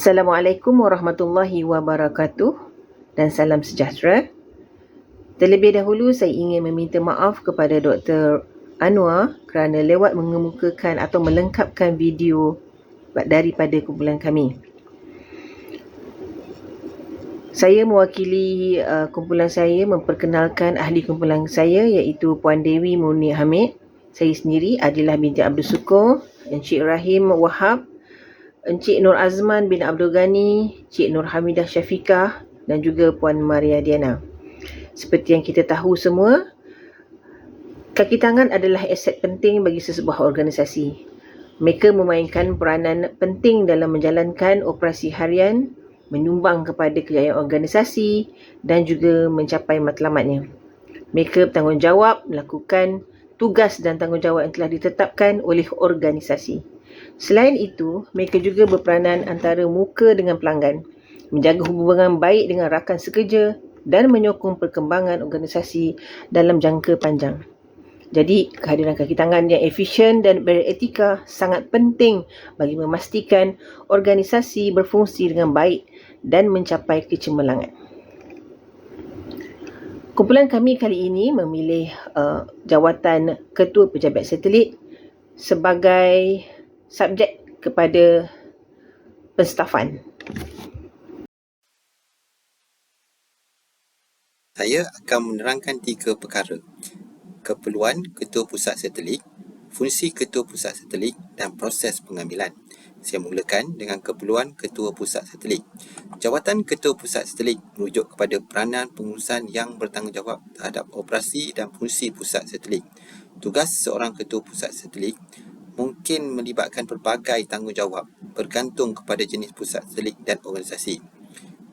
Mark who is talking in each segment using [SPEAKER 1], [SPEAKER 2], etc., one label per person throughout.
[SPEAKER 1] Assalamualaikum warahmatullahi wabarakatuh dan salam sejahtera. Terlebih dahulu saya ingin meminta maaf kepada Dr. Anwar kerana lewat mengemukakan atau melengkapkan video daripada kumpulan kami. Saya mewakili kumpulan saya memperkenalkan ahli kumpulan saya iaitu Puan Dewi Murni Hamid. Saya sendiri Adilah binti Abdul Sukur, Encik Rahim Wahab, Encik Nur Azman bin Abdul Ghani, Cik Nur Hamidah Syafiqah dan juga Puan Maria Diana. Seperti yang kita tahu semua, kaki tangan adalah aset penting bagi sesebuah organisasi. Mereka memainkan peranan penting dalam menjalankan operasi harian, menyumbang kepada kejayaan organisasi dan juga mencapai matlamatnya. Mereka bertanggungjawab melakukan tugas dan tanggungjawab yang telah ditetapkan oleh organisasi. Selain itu, mereka juga berperanan antara muka dengan pelanggan, menjaga hubungan baik dengan rakan sekerja dan menyokong perkembangan organisasi dalam jangka panjang. Jadi, kehadiran kaki tangan yang efisien dan beretika sangat penting bagi memastikan organisasi berfungsi dengan baik dan mencapai kecemerlangan. Kumpulan kami kali ini memilih jawatan Ketua Pejabat Satelit sebagai subjek kepada penstafan.
[SPEAKER 2] Saya akan menerangkan 3 perkara. Keperluan Ketua Pusat Satelit, fungsi Ketua Pusat Satelit dan proses pengambilan. Saya mulakan dengan keperluan Ketua Pusat Satelit. Jawatan Ketua Pusat Satelit merujuk kepada peranan pengurusan yang bertanggungjawab terhadap operasi dan fungsi pusat satelit. Tugas seorang Ketua Pusat Satelit mungkin melibatkan pelbagai tanggungjawab bergantung kepada jenis pusat satelit dan organisasi.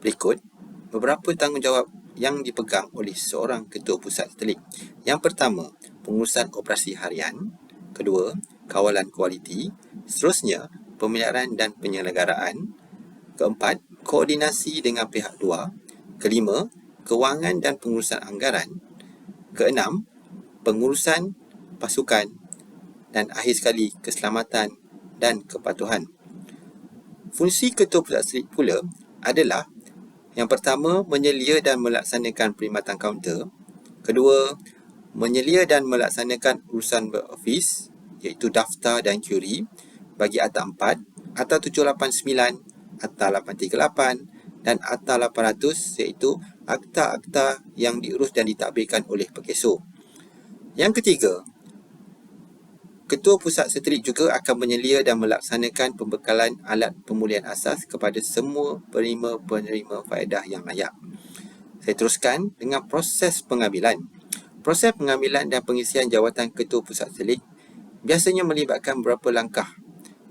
[SPEAKER 2] Berikut beberapa tanggungjawab yang dipegang oleh seorang Ketua Pusat Satelit. Yang pertama, pengurusan operasi harian. Kedua, kawalan kualiti. Seterusnya, pemeliharaan dan penyelenggaraan. Keempat, koordinasi dengan pihak luar. Kelima, kewangan dan pengurusan anggaran. Keenam, pengurusan pasukan. Dan akhir sekali, keselamatan dan kepatuhan. Fungsi Ketua Pusat Satelit pula adalah yang pertama, menyelia dan melaksanakan perkhidmatan kaunter. Kedua, menyelia dan melaksanakan urusan berofis iaitu daftar dan QRI bagi Akta 4, Akta 789, Akta 838 dan Akta 800 iaitu akta-akta yang diurus dan ditadbirkan oleh Perkeso. Yang ketiga, Ketua Pusat Satelit juga akan menyelia dan melaksanakan pembekalan alat pemulihan asas kepada semua penerima faedah yang layak. Saya teruskan dengan proses pengambilan. Proses pengambilan dan pengisian jawatan Ketua Pusat Satelit biasanya melibatkan beberapa langkah,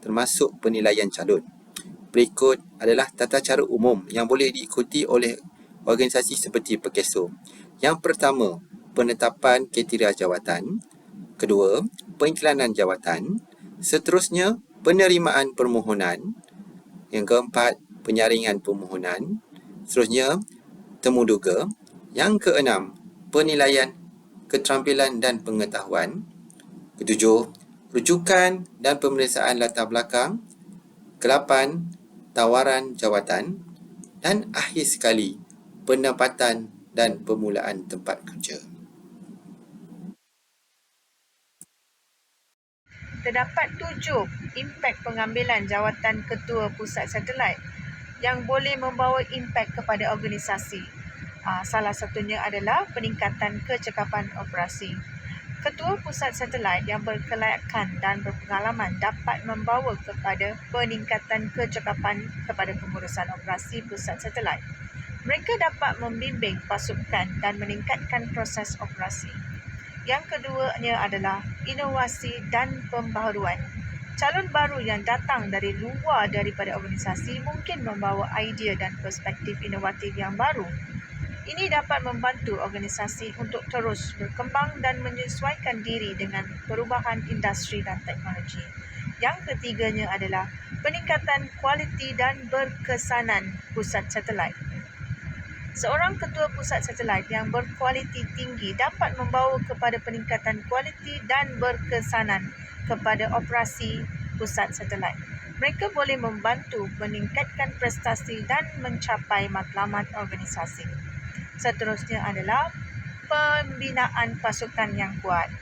[SPEAKER 2] termasuk penilaian calon. Berikut adalah tata cara umum yang boleh diikuti oleh organisasi seperti Perkeso. Yang pertama, penetapan kriteria jawatan. Kedua, pengiklanan jawatan. Seterusnya, penerimaan permohonan. Yang keempat, penyaringan permohonan. Seterusnya, temuduga. Yang keenam, penilaian keterampilan dan pengetahuan. Ketujuh, rujukan dan pemeriksaan latar belakang. Kelapan, tawaran jawatan. Dan akhir sekali, penempatan dan permulaan tempat kerja.
[SPEAKER 3] Terdapat 7 impak pengambilan jawatan Ketua Pusat Satelit yang boleh membawa impak kepada organisasi. Salah satunya adalah peningkatan kecekapan operasi. Ketua Pusat Satelit yang berkelayakan dan berpengalaman dapat membawa kepada peningkatan kecekapan kepada pengurusan operasi pusat satelit. Mereka dapat membimbing pasukan dan meningkatkan proses operasi. Yang keduanya adalah inovasi dan pembaharuan. Calon baru yang datang dari luar daripada organisasi mungkin membawa idea dan perspektif inovatif yang baru. Ini dapat membantu organisasi untuk terus berkembang dan menyesuaikan diri dengan perubahan industri dan teknologi. Yang ketiganya adalah peningkatan kualiti dan berkesanan pusat satelit. Seorang Ketua Pusat Satelit yang berkualiti tinggi dapat membawa kepada peningkatan kualiti dan berkesanan kepada operasi pusat satelit. Mereka boleh membantu meningkatkan prestasi dan mencapai matlamat organisasi. Seterusnya adalah pembinaan pasukan yang kuat.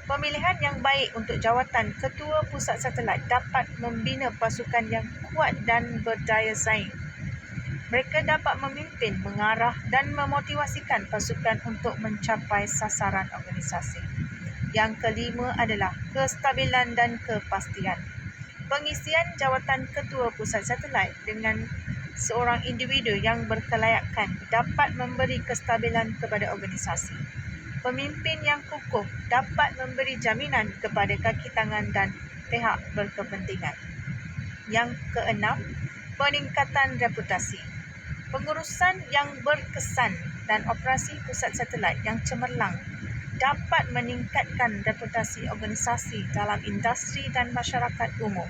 [SPEAKER 3] Pemilihan yang baik untuk jawatan Ketua Pusat Satelit dapat membina pasukan yang kuat dan berdaya saing. Mereka dapat memimpin, mengarah dan memotivasikan pasukan untuk mencapai sasaran organisasi. Yang kelima adalah kestabilan dan kepastian. Pengisian jawatan Ketua Pusat Satelit dengan seorang individu yang berkelayakan dapat memberi kestabilan kepada organisasi. Pemimpin yang kukuh dapat memberi jaminan kepada kaki tangan dan pihak berkepentingan. Yang keenam, peningkatan reputasi. Pengurusan yang berkesan dan operasi pusat satelit yang cemerlang dapat meningkatkan reputasi organisasi dalam industri dan masyarakat umum.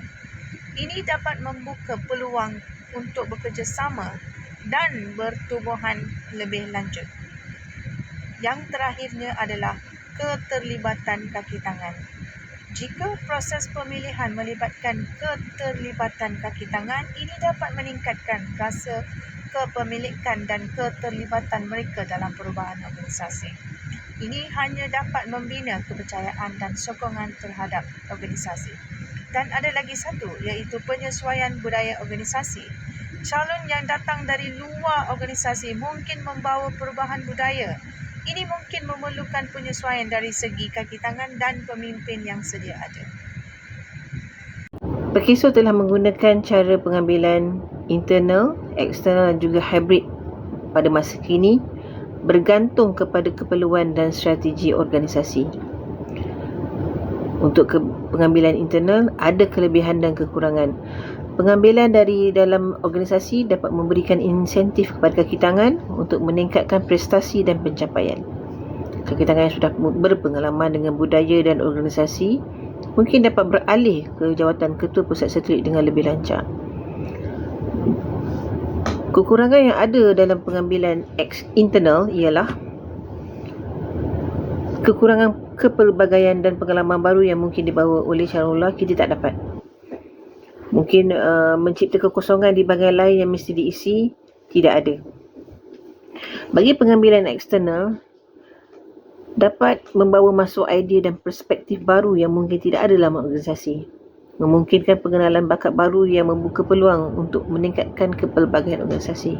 [SPEAKER 3] Ini dapat membuka peluang untuk bekerjasama dan pertubuhan lebih lanjut. Yang terakhirnya adalah keterlibatan kaki tangan. Jika proses pemilihan melibatkan keterlibatan kaki tangan, ini dapat meningkatkan rasa kepemilikan dan keterlibatan mereka dalam perubahan organisasi. Ini hanya dapat membina kepercayaan dan sokongan terhadap organisasi. Dan ada lagi satu, iaitu penyesuaian budaya organisasi. Calon yang datang dari luar organisasi mungkin membawa perubahan budaya. Ini mungkin memerlukan penyesuaian dari segi kaki tangan dan pemimpin yang sedia ada.
[SPEAKER 1] Perkiso telah menggunakan cara pengambilan internal, eksternal dan juga hybrid pada masa kini bergantung kepada keperluan dan strategi organisasi. Untuk pengambilan internal, ada kelebihan dan kekurangan. Pengambilan dari dalam organisasi dapat memberikan insentif kepada kaki tangan untuk meningkatkan prestasi dan pencapaian. Kaki tangan yang sudah berpengalaman dengan budaya dan organisasi mungkin dapat beralih ke jawatan Ketua Pusat Satelit dengan lebih lancar. Kekurangan yang ada dalam pengambilan internal ialah kekurangan kepelbagaian dan pengalaman baru yang mungkin dibawa oleh calon kita tak dapat. Mungkin mencipta kekosongan di bahagian lain yang mesti diisi, tidak ada. Bagi pengambilan eksternal, dapat membawa masuk idea dan perspektif baru yang mungkin tidak ada dalam organisasi. Memungkinkan pengenalan bakat baru yang membuka peluang untuk meningkatkan kepelbagaian organisasi.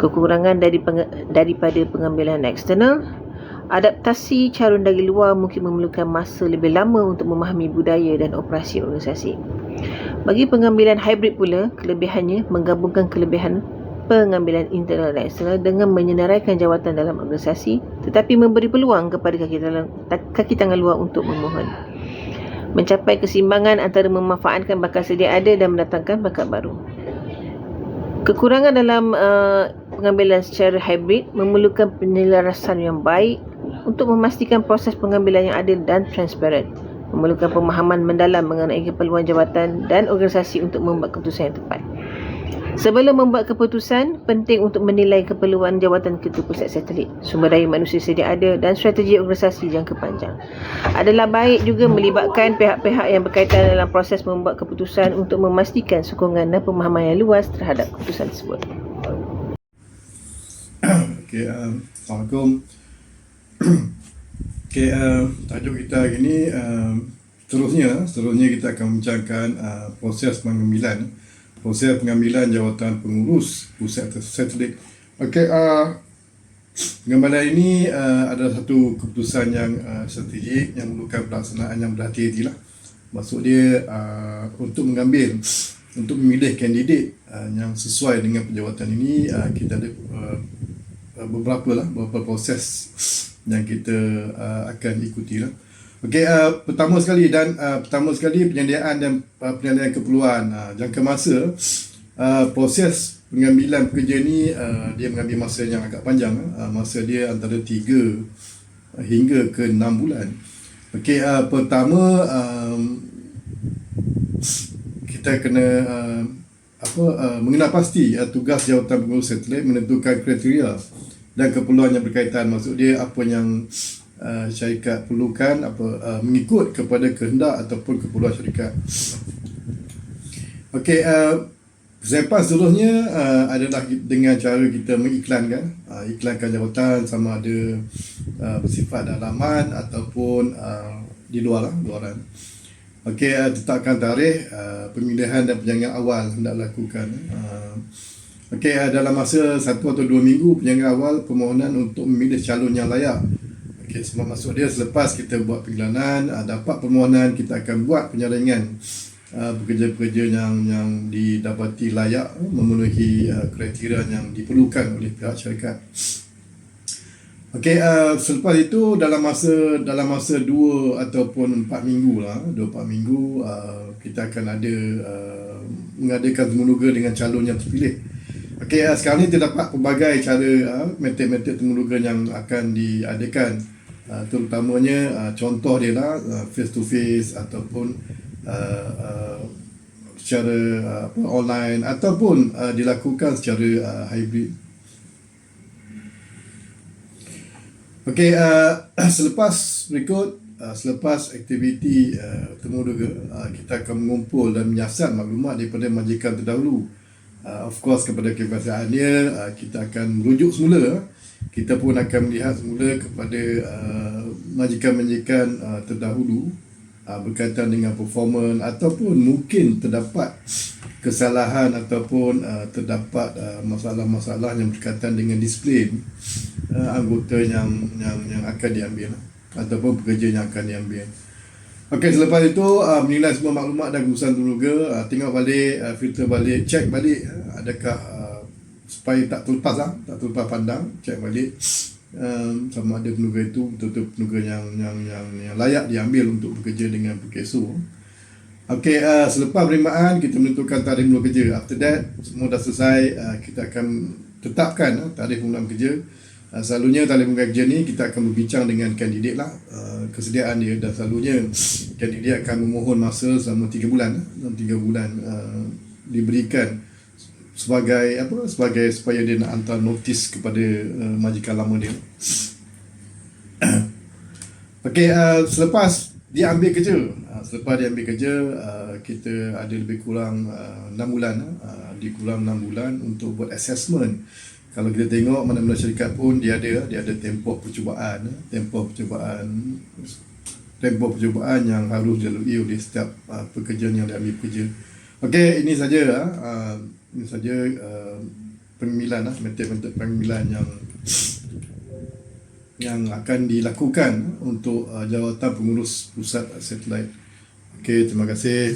[SPEAKER 1] Kekurangan daripada pengambilan eksternal, adaptasi calon dari luar mungkin memerlukan masa lebih lama untuk memahami budaya dan operasi organisasi. Bagi pengambilan hybrid pula, kelebihannya menggabungkan kelebihan pengambilan internal dan eksternal dengan menyenaraikan jawatan dalam organisasi tetapi memberi peluang kepada kaki tangan luar untuk memohon. Mencapai keseimbangan antara memanfaatkan bakat sedia ada dan mendatangkan bakat baru. Kekurangan dalam pengambilan secara hybrid memerlukan penyelarasan yang baik untuk memastikan proses pengambilan yang adil dan transparan. Memerlukan pemahaman mendalam mengenai keperluan jawatan dan organisasi untuk membuat keputusan yang tepat. Sebelum membuat keputusan, penting untuk menilai keperluan jawatan Ketua Pusat Satelit, sumber daya manusia sedia ada dan strategi organisasi jangka panjang. Adalah baik juga melibatkan pihak-pihak yang berkaitan dalam proses membuat keputusan untuk memastikan sokongan dan pemahaman yang luas terhadap keputusan tersebut.
[SPEAKER 4] Okey, Assalamualaikum. Okey, tajuk kita hari ini seterusnya kita akan membincangkan proses pengambilan jawatan pengurus pusat satelit. Okey, pengambilan ini adalah satu keputusan yang strategik yang memerlukan pelaksanaan yang berhati-hati lah. Maksud dia untuk memilih kandidat yang sesuai dengan penjawatan ini, kita ada beberapa proses yang kita akan ikuti lah. Okey, pertama sekali penyediaan dan penilaian keperluan jangka masa. Proses pengambilan pekerja ni dia mengambil masa yang agak panjang. Masa dia antara 3 hingga ke 6 bulan. Okey, pertama kita kena mengenal pasti tugas jawatan pengurus satelit, menentukan kriteria dan keperluan yang berkaitan. Maksud dia apa yang syarikat perlukan, mengikut kepada kehendak ataupun keperluan syarikat. Okey, persiapan seterusnya adalah dengan cara kita mengiklankan, iklankan jawatan sama ada bersifat dalaman ataupun di luaran. Okey, tetapkan tarikh pemilihan dan penjangan awal hendak dilakukan. Okey, dalam masa 1 atau 2 minggu penjangan awal permohonan untuk memilih calon yang layak. Okey, sebab maksud dia selepas kita buat pengiklanan, dapat permohonan, kita akan buat penyaringan pekerja-pekerja yang didapati layak memenuhi kriteria yang diperlukan oleh pihak syarikat. Okey, selepas itu dalam masa 2 ataupun 4 minggu lah, 2-4 minggu kita akan ada mengadakan temuduga dengan calon yang terpilih. Okey, sekarang ni terdapat pelbagai cara metod-metod temuduga yang akan diadakan. Terutamanya contoh dia lah face to face ataupun secara online ataupun dilakukan secara hybrid. Okey, selepas aktiviti temuduga, kita akan mengumpul dan menyiasat maklumat daripada majikan terdahulu. Of course kepada kebiasaan dia, kita akan merujuk semula. Kita pun akan melihat semula kepada majikan-majikan terdahulu berkaitan dengan performance ataupun mungkin terdapat kesalahan ataupun terdapat masalah-masalah yang berkaitan dengan disiplin anggota yang akan diambil ataupun pekerja yang akan diambil. Okey, selepas itu menilai semua maklumat dan keputusan temuduga, tengok balik, filter balik, check balik adakah supaya tak terlepas pandang, check balik sama ada penuga itu betul-betul penuga yang layak diambil untuk bekerja dengan PKSO. Okey, selepas penerimaan kita menentukan tarikh mula kerja. After that semua dah selesai, kita akan tetapkan tarikh mula kerja. Selalunya tarikh mula kerja ni kita akan berbincang dengan kandidat lah, kesediaan dia, dan selalunya kandidat akan memohon masa selama 3 bulan. Dalam 3 bulan diberikan sebagai supaya dia nak hantar notis kepada majikan lama dia. Okey, selepas dia ambil kerja, kita ada lebih kurang 6 bulan, dikurang 6 bulan untuk buat assessment. Kalau kita tengok mana-mana syarikat pun dia ada tempoh percubaan yang harus dilalui oleh setiap pekerja yang diambil kerja. Okey, ini saja pemilihan, metod-metod pemilihan yang akan dilakukan untuk jawatan pengurus pusat satelit. Okey, terima kasih.